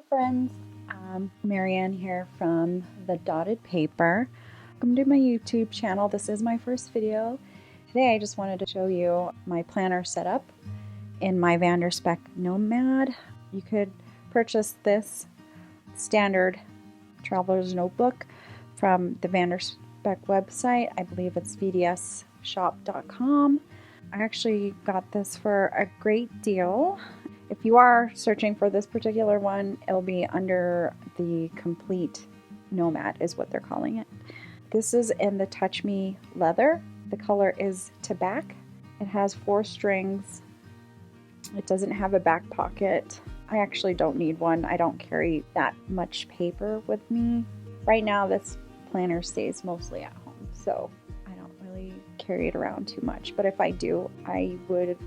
friends, Marianne here from The Dotted Paper. Welcome to my YouTube channel. This is my first video. Today I just wanted to show you my planner setup in my Spek Nomad. You could purchase this standard traveler's notebook from the Spek website. I believe it's vdsshop.com. I actually got this for a great deal. If you are searching for this particular one, it'll be under the complete Nomad is what they're calling it. This is in the Touch Me leather. The color is tobacco. It has 4 strings. It doesn't have a back pocket. I actually don't need one. I don't carry that much paper with me. Right now this planner stays mostly at home, so I don't really carry it around too much. But if I do, I would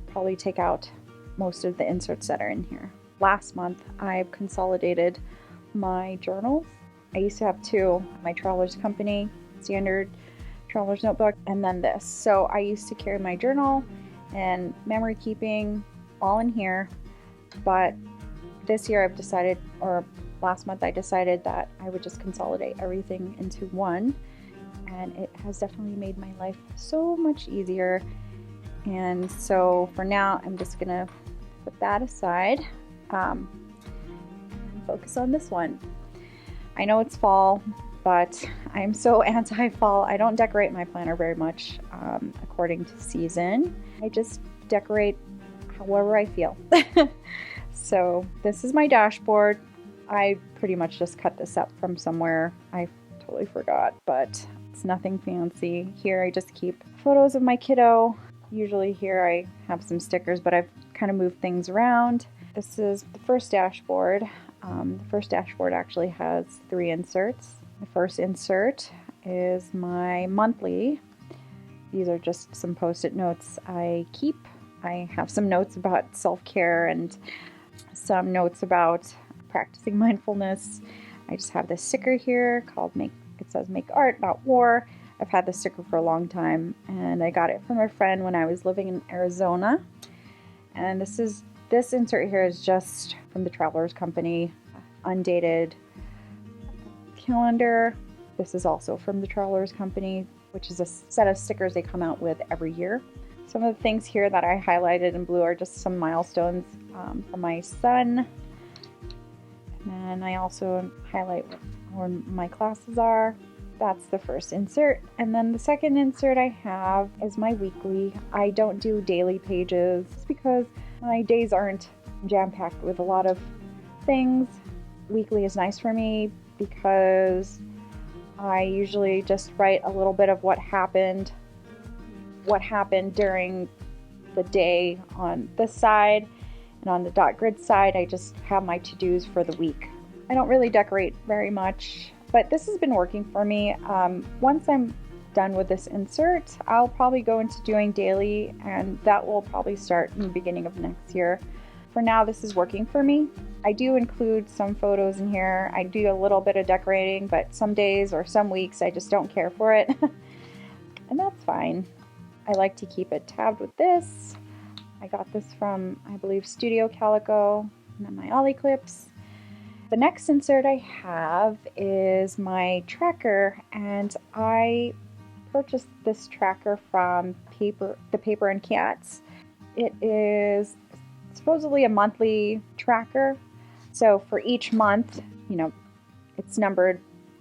probably take out most of the inserts that are in here. Last month, I've consolidated my journals. I used to have 2, my Traveler's Company, standard Traveler's Notebook, and then this. So I used to carry my journal and memory keeping all in here, but this year I've decided, or last month I decided that I would just consolidate everything into one, and it has definitely made my life so much easier. And so for now, I'm just gonna put that aside and focus on this one. I know it's fall, but I'm so anti-fall. I don't decorate my planner very much according to season. I just decorate however I feel. So this is my dashboard. I pretty much just cut this up from somewhere. I totally forgot, but it's nothing fancy. Here I just keep photos of my kiddo. Usually here I have some stickers, but I've kind of moved things around. This is the first dashboard. The first dashboard actually has 3 inserts. The first insert is my monthly. These are just some post-it notes I keep. I have some notes about self-care and some notes about practicing mindfulness. I just have this sticker here called it says Make Art, Not War. I've had this sticker for a long time, and I got it from a friend when I was living in Arizona. And this insert here is just from the Traveler's Company, undated calendar. This is also from the Traveler's Company, which is a set of stickers they come out with every year. Some of the things here that I highlighted in blue are just some milestones for my son. And I also highlight where my classes are. That's the first insert. And then the second insert I have is my weekly. I don't do daily pages because my days aren't jam-packed with a lot of things. Weekly is nice for me because I usually just write a little bit of what happened during the day on this side, and on the dot grid side I just have my to-dos for the week. I don't really decorate very much, but this has been working for me. Once I'm done with this insert, I'll probably go into doing daily, and that will probably start in the beginning of next year. For now, this is working for me. I do include some photos in here. I do a little bit of decorating, but some days or some weeks I just don't care for it. And that's fine. I like to keep it tabbed with this. I got this from, I believe, Studio Calico, and then my Ollie clips. The next insert I have is my tracker, and I purchased this tracker from the Paper and Cats. It is supposedly a monthly tracker, so for each month, it's numbered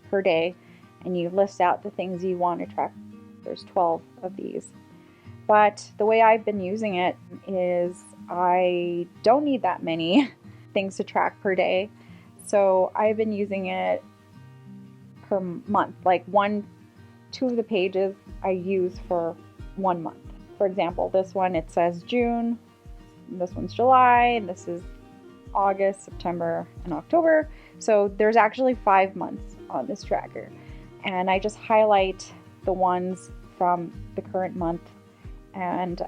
per day, and you list out the things you want to track. There's 12 of these. But the way I've been using it is I don't need that many things to track per day. So I've been using it per month, like 2 of the pages I use for 1 month. For example, this one, it says June, this one's July, and this is August, September, and October. So there's actually 5 months on this tracker. And I just highlight the ones from the current month, and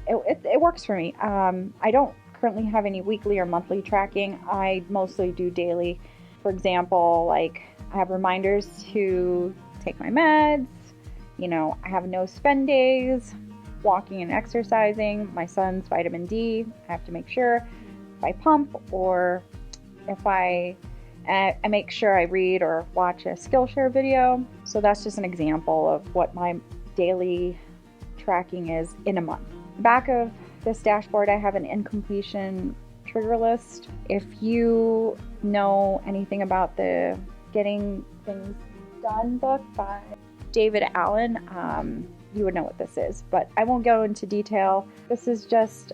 it works for me. I don't currently have any weekly or monthly tracking. I mostly do daily. For example, like I have reminders to take my meds, I have no spend days, walking and exercising, my son's vitamin D. I have to make sure if I pump or if I make sure I read or watch a Skillshare video. So that's just an example of what my daily tracking is in a month. Back of this dashboard, I have an incompletion trigger list. If you know anything about the Getting Things Done book by David Allen, you would know what this is, but I won't go into detail. This is just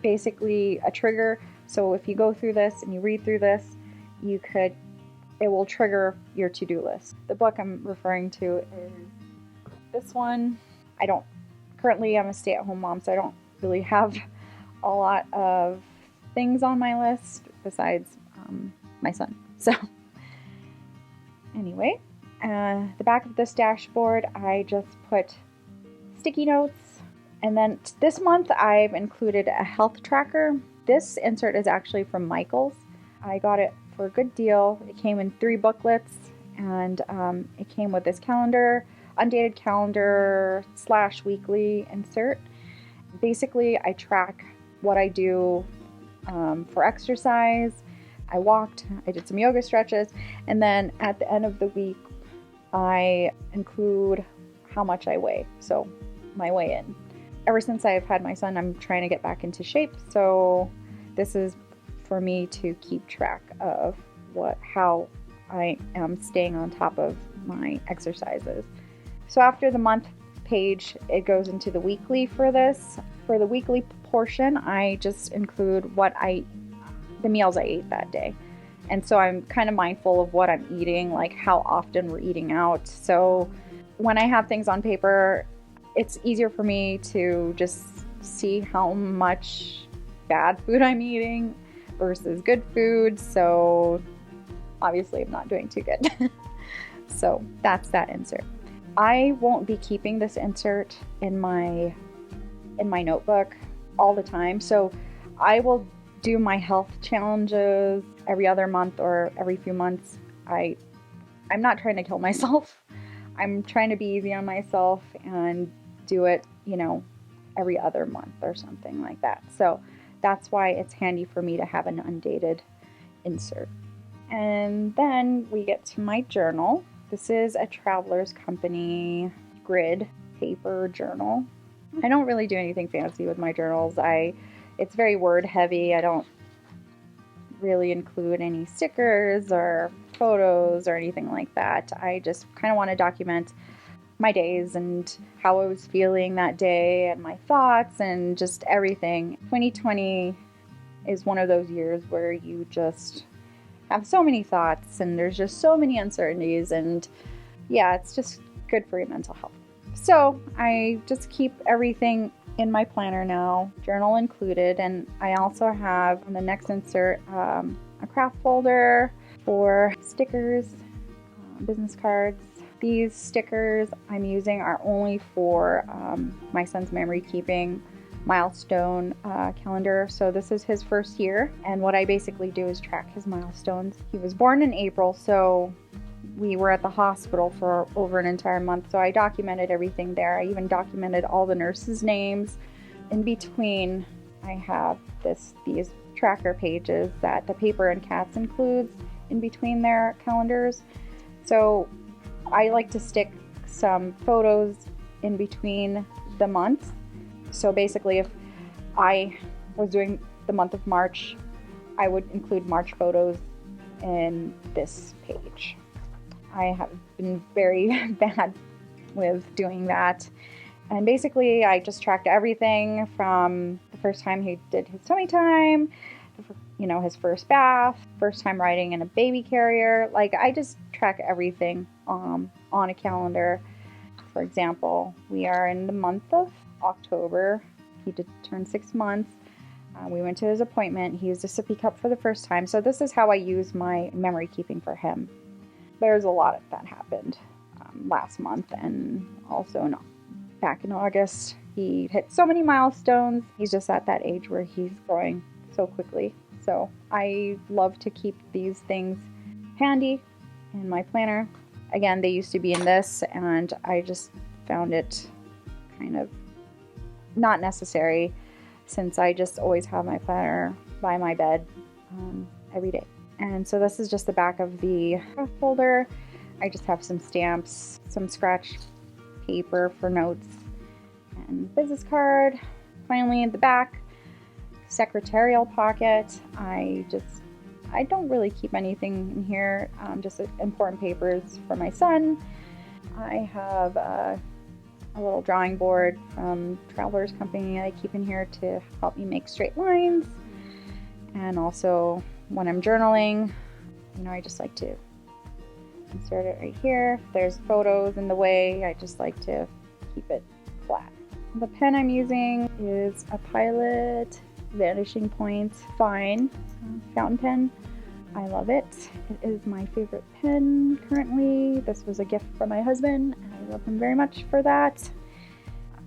basically a trigger. So if you go through this and you read through this, it will trigger your to-do list. The book I'm referring to is this one. Currently I'm a stay-at-home mom, so I don't really have a lot of things on my list besides my son. So anyway, the back of this dashboard, I just put sticky notes. And then this month I've included a health tracker. This insert is actually from Michael's. I got it for a good deal. It came in 3 booklets, and it came with this calendar, undated calendar / weekly insert. Basically, I track what I do for exercise. I walked, I did some yoga stretches, and then at the end of the week, I include how much I weigh, so my weigh-in. Ever since I've had my son, I'm trying to get back into shape, so this is for me to keep track of how I am staying on top of my exercises. So after the month page, it goes into the weekly for this. For the weekly portion, I just include the meals I ate that day. And so I'm kind of mindful of what I'm eating, like how often we're eating out. So when I have things on paper, it's easier for me to just see how much bad food I'm eating versus good food. So obviously I'm not doing too good. So that's that insert. I won't be keeping this insert in my notebook all the time. So I will do my health challenges every other month or every few months. I'm not trying to kill myself. I'm trying to be easy on myself and do it, every other month or something like that. So that's why it's handy for me to have an undated insert. And then we get to my journal. This is a Traveler's Company grid paper journal. I don't really do anything fancy with my journals. It's very word heavy. I don't really include any stickers or photos or anything like that. I just kind of want to document my days and how I was feeling that day and my thoughts and just everything. 2020 is one of those years where you just have so many thoughts and there's just so many uncertainties, and yeah, it's just good for your mental health. So I just keep everything in my planner now, journal included, and I also have on the next insert a craft folder for stickers, business cards. These stickers I'm using are only for my son's memory keeping milestone calendar. So this is his first year, and what I basically do is track his milestones. He was born in April, so we were at the hospital for over an entire month, so I documented everything there. I even documented all the nurses' names. In between, I have these tracker pages that the Paper and Cats includes in between their calendars. So I like to stick some photos in between the months. So basically, if I was doing the month of March, I would include March photos in this page. I have been very bad with doing that. And basically, I just tracked everything from the first time he did his tummy time, his first bath, first time riding in a baby carrier. Like, I just track everything on a calendar. For example, we are in the month of October. He did turn 6 months. We went to his appointment. He used a sippy cup for the first time. So this is how I use my memory keeping for him. There's a lot that happened last month, and also back in August. He hit so many milestones. He's just at that age where he's growing so quickly. So I love to keep these things handy in my planner. Again, they used to be in this, and I just found it kind of not necessary since I just always have my planner by my bed every day. And so this is just the back of the craft folder. I just have some stamps, some scratch paper for notes, and business card. Finally, at the back, secretarial pocket. I don't really keep anything in here, just important papers for my son. I have a little drawing board from Traveler's Company I keep in here to help me make straight lines. And also when I'm journaling, I just like to insert it right here. If there's photos in the way, I just like to keep it flat. The pen I'm using is a Pilot Vanishing Point Fine fountain pen. I love it. It is my favorite pen currently. This was a gift from my husband, and I love him very much for that.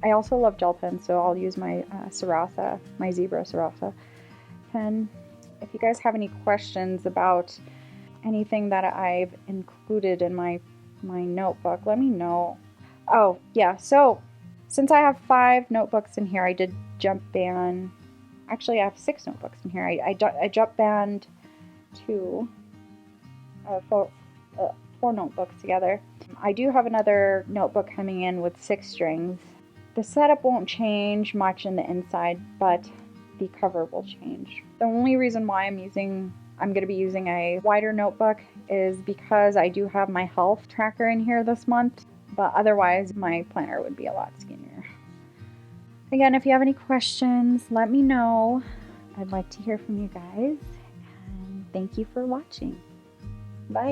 I also love gel pens, so I'll use my Sarasa, my Zebra Sarasa pen. If you guys have any questions about anything that I've included in my notebook, let me know. Oh, yeah, so since I have 5 notebooks in here, I did jump ban. Actually, I have 6 notebooks in here. I jump banned 4 notebooks together. I do have another notebook coming in with 6 strings. The setup won't change much in the inside, but the cover will change. The only reason why I'm going to be using a wider notebook is because I do have my health tracker in here this month, but otherwise my planner would be a lot skinnier. Again, if you have any questions, let me know. I'd like to hear from you guys, and thank you for watching. Bye.